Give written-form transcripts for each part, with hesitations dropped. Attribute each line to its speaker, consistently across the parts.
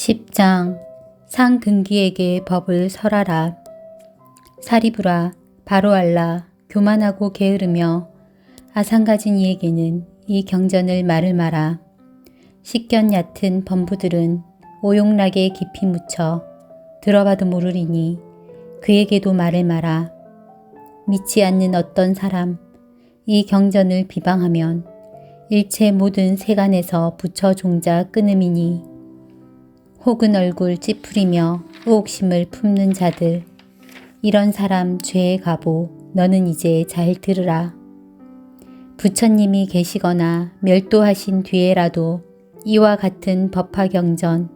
Speaker 1: 10장 상근기에게 법을 설하라. 사리부라 바로 알라. 교만하고 게으르며 아상가진 이에게는 이 경전을 말을 마라. 식견 얕은 범부들은 오용락에 깊이 묻혀 들어봐도 모르리니 그에게도 말을 마라. 믿지 않는 어떤 사람 이 경전을 비방하면 일체 모든 세간에서 부처 종자 끊음이니 혹은 얼굴 찌푸리며 의혹심을 품는 자들 이런 사람 죄에 가보. 너는 이제 잘 들으라. 부처님이 계시거나 멸도하신 뒤에라도 이와 같은 법화경전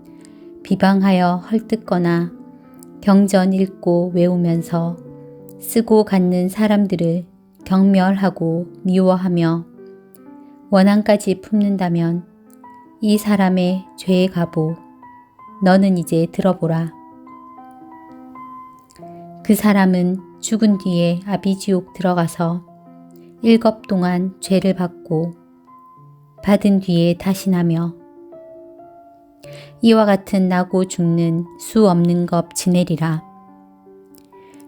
Speaker 1: 비방하여 헐뜯거나 경전 읽고 외우면서 쓰고 갖는 사람들을 경멸하고 미워하며 원한까지 품는다면 이 사람의 죄에 가보. 너는 이제 들어보라. 그 사람은 죽은 뒤에 아비지옥 들어가서 일겁 동안 죄를 받고 받은 뒤에 다시 나며 이와 같은 나고 죽는 수 없는 것 지내리라.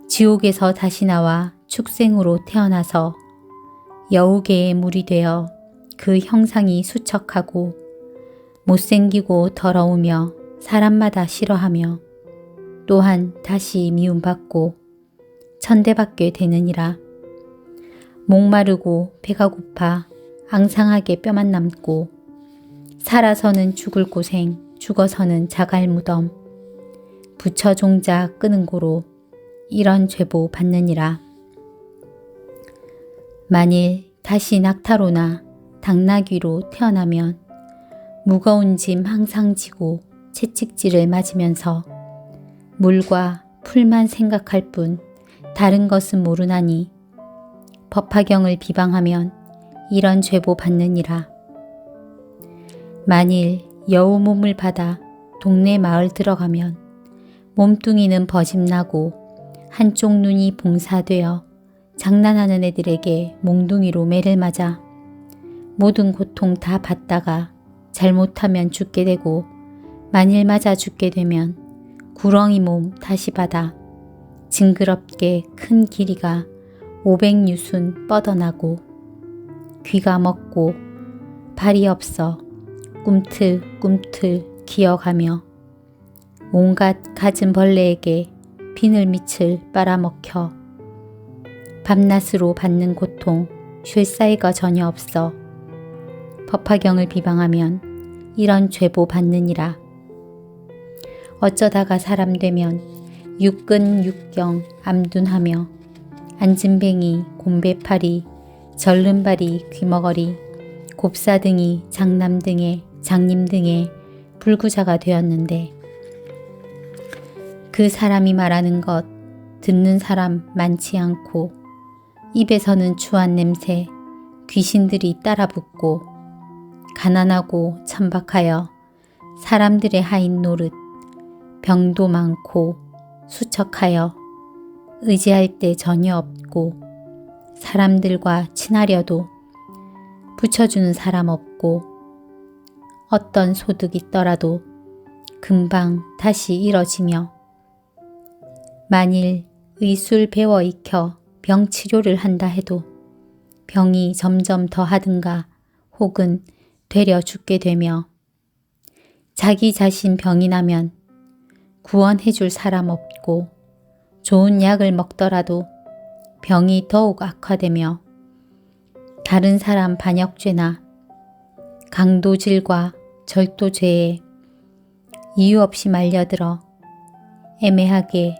Speaker 1: 지옥에서 다시 나와 축생으로 태어나서 여우개의 물이 되어 그 형상이 수척하고 못생기고 더러우며 사람마다 싫어하며 또한 다시 미움받고 천대받게 되느니라. 목마르고 배가 고파 앙상하게 뼈만 남고 살아서는 죽을 고생 죽어서는 자갈 무덤 부처 종자 끄는 고로 이런 죄보 받느니라. 만일 다시 낙타로나 당나귀로 태어나면 무거운 짐 항상 지고 채찍질을 맞으면서 물과 풀만 생각할 뿐 다른 것은 모르나니 법화경을 비방하면 이런 죄보 받느니라. 만일 여우 몸을 받아 동네 마을 들어가면 몸뚱이는 버짐나고 한쪽 눈이 봉사되어 장난하는 애들에게 몽둥이로 매를 맞아 모든 고통 다 받다가 잘못하면 죽게 되고 만일 맞아 죽게 되면 구렁이 몸 다시 받아 징그럽게 큰 길이가 500유순 뻗어나고 귀가 먹고 발이 없어 꿈틀꿈틀 기어가며 온갖 갖은 벌레에게 비늘밑을 빨아먹혀 밤낮으로 받는 고통 쉴 사이가 전혀 없어 법화경을 비방하면 이런 죄보 받느니라. 어쩌다가 사람 되면 육근 육경 암둔하며 안진뱅이 곰배파리 절름발이 귀머거리 곱사등이 장남 등의 장님 등의 불구자가 되었는데 그 사람이 말하는 것 듣는 사람 많지 않고 입에서는 추한 냄새 귀신들이 따라붙고 가난하고 천박하여 사람들의 하인 노릇 병도 많고 수척하여 의지할 데 전혀 없고 사람들과 친하려도 붙여주는 사람 없고 어떤 소득 있더라도 금방 다시 잃어지며 만일 의술 배워 익혀 병 치료를 한다 해도 병이 점점 더하든가 혹은 되려 죽게 되며 자기 자신 병이 나면 구원해 줄 사람 없고 좋은 약을 먹더라도 병이 더욱 악화되며 다른 사람 반역죄나 강도질과 절도죄에 이유 없이 말려들어 애매하게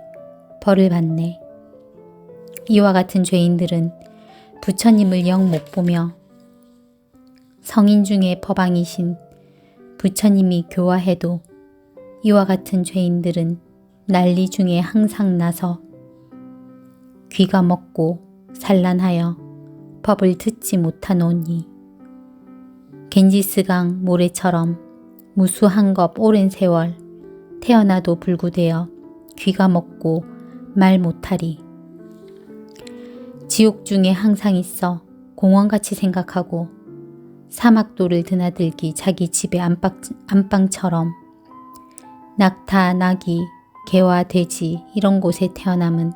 Speaker 1: 벌을 받네. 이와 같은 죄인들은 부처님을 영 못 보며 성인 중에 법왕이신 부처님이 교화해도 이와 같은 죄인들은 난리 중에 항상 나서 귀가 먹고 산란하여 법을 듣지 못하노니 겐지스강 모래처럼 무수한 겁 오랜 세월 태어나도 불구되어 귀가 먹고 말 못하리. 지옥 중에 항상 있어 공원같이 생각하고 사막도를 드나들기 자기 집의 안방처럼 낙타, 나귀, 개와 돼지 이런 곳에 태어남은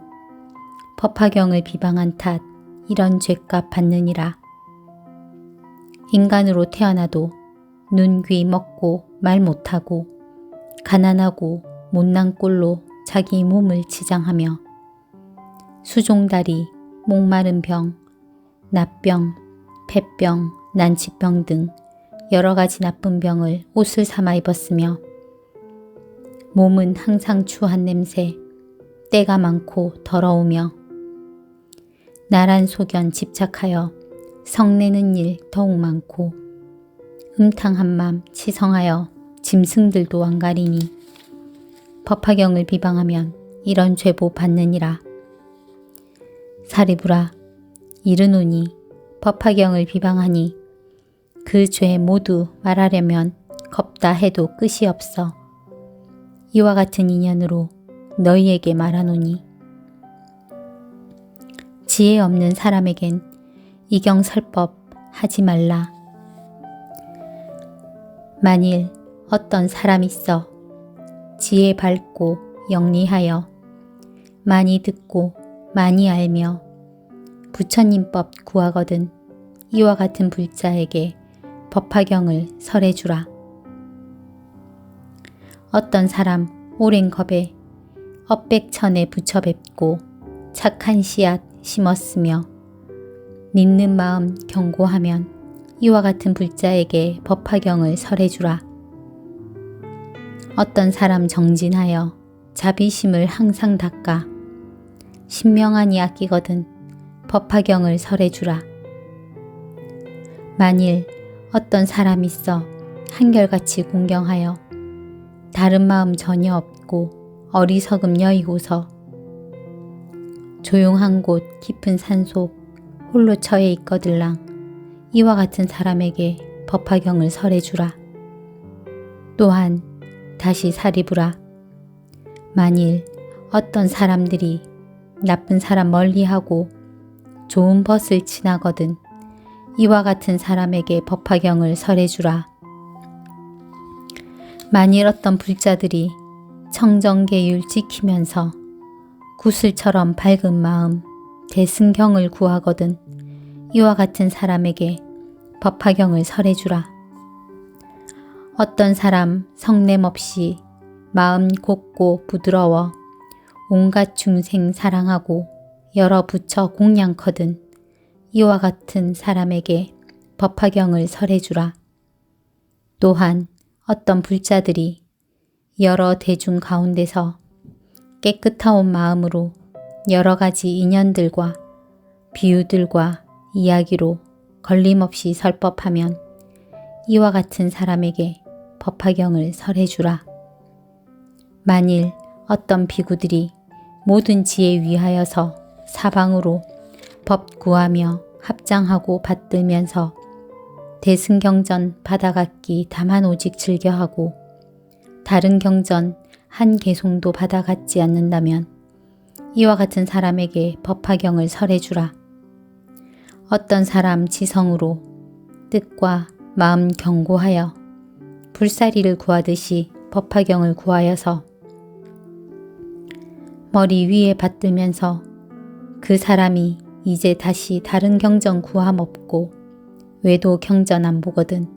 Speaker 1: 법화경을 비방한 탓 이런 죄값 받느니라. 인간으로 태어나도 눈, 귀 먹고 말 못하고 가난하고 못난 꼴로 자기 몸을 치장하며 수종다리, 목마른 병, 납병, 폐병, 난치병 등 여러 가지 나쁜 병을 옷을 삼아 입었으며 몸은 항상 추한 냄새, 때가 많고 더러우며 나란 소견 집착하여 성내는 일 더욱 많고 음탕한 맘 치성하여 짐승들도 안 가리니 법화경을 비방하면 이런 죄보 받느니라. 사리부라, 이르노니 법화경을 비방하니 그 죄 모두 말하려면 겁다 해도 끝이 없어. 이와 같은 인연으로 너희에게 말하노니 지혜 없는 사람에겐 이경설법 하지 말라. 만일 어떤 사람 있어 지혜 밝고 영리하여 많이 듣고 많이 알며 부처님법 구하거든 이와 같은 불자에게 법화경을 설해주라. 어떤 사람 오랜 겁에 업백천에 붙여 뵙고 착한 씨앗 심었으며 믿는 마음 경고하면 이와 같은 불자에게 법화경을 설해주라. 어떤 사람 정진하여 자비심을 항상 닦아 신명하니 아끼거든 법화경을 설해주라. 만일 어떤 사람 있어 한결같이 공경하여 다른 마음 전혀 없고 어리석음 여이고서 조용한 곳 깊은 산속 홀로 처해 있거들랑 이와 같은 사람에게 법화경을 설해주라. 또한 다시 사리부라. 만일 어떤 사람들이 나쁜 사람 멀리하고 좋은 벗을 지나거든 이와 같은 사람에게 법화경을 설해주라. 만일 어떤 불자들이 청정계율 지키면서 구슬처럼 밝은 마음 대승경을 구하거든 이와 같은 사람에게 법화경을 설해주라. 어떤 사람 성냄 없이 마음 곱고 부드러워 온갖 중생 사랑하고 여러 부처 공양커든 이와 같은 사람에게 법화경을 설해주라. 또한 어떤 불자들이 여러 대중 가운데서 깨끗하온 마음으로 여러 가지 인연들과 비유들과 이야기로 걸림없이 설법하면 이와 같은 사람에게 법화경을 설해주라. 만일 어떤 비구들이 모든 지에 위하여서 사방으로 법 구하며 합장하고 받들면서 대승경전 받아갖기 다만 오직 즐겨하고 다른 경전 한 개송도 받아갖지 않는다면 이와 같은 사람에게 법화경을 설해주라. 어떤 사람 지성으로 뜻과 마음 경고하여 불사리를 구하듯이 법화경을 구하여서 머리 위에 받들면서 그 사람이 이제 다시 다른 경전 구함 없고 외도 경전 안 보거든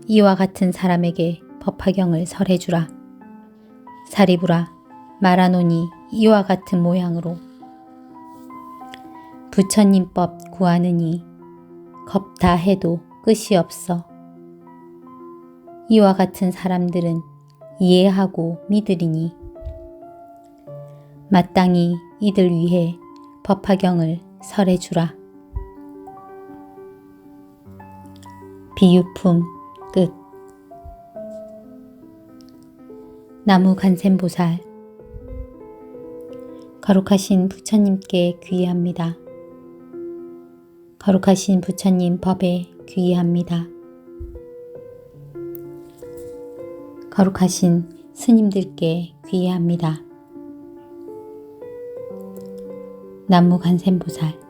Speaker 1: 이와 같은 사람에게 법화경을 설해주라. 사리부라. 말하노니 이와 같은 모양으로 부처님법 구하느니 겁다 해도 끝이 없어. 이와 같은 사람들은 이해하고 믿으리니 마땅히 이들 위해 법화경을 설해주라. 비유품 끝. 나무 간센보살. 거룩하신 부처님께 귀의합니다. 거룩하신 부처님 법에 귀의합니다. 거룩하신 스님들께 귀의합니다. 나무 간센보살.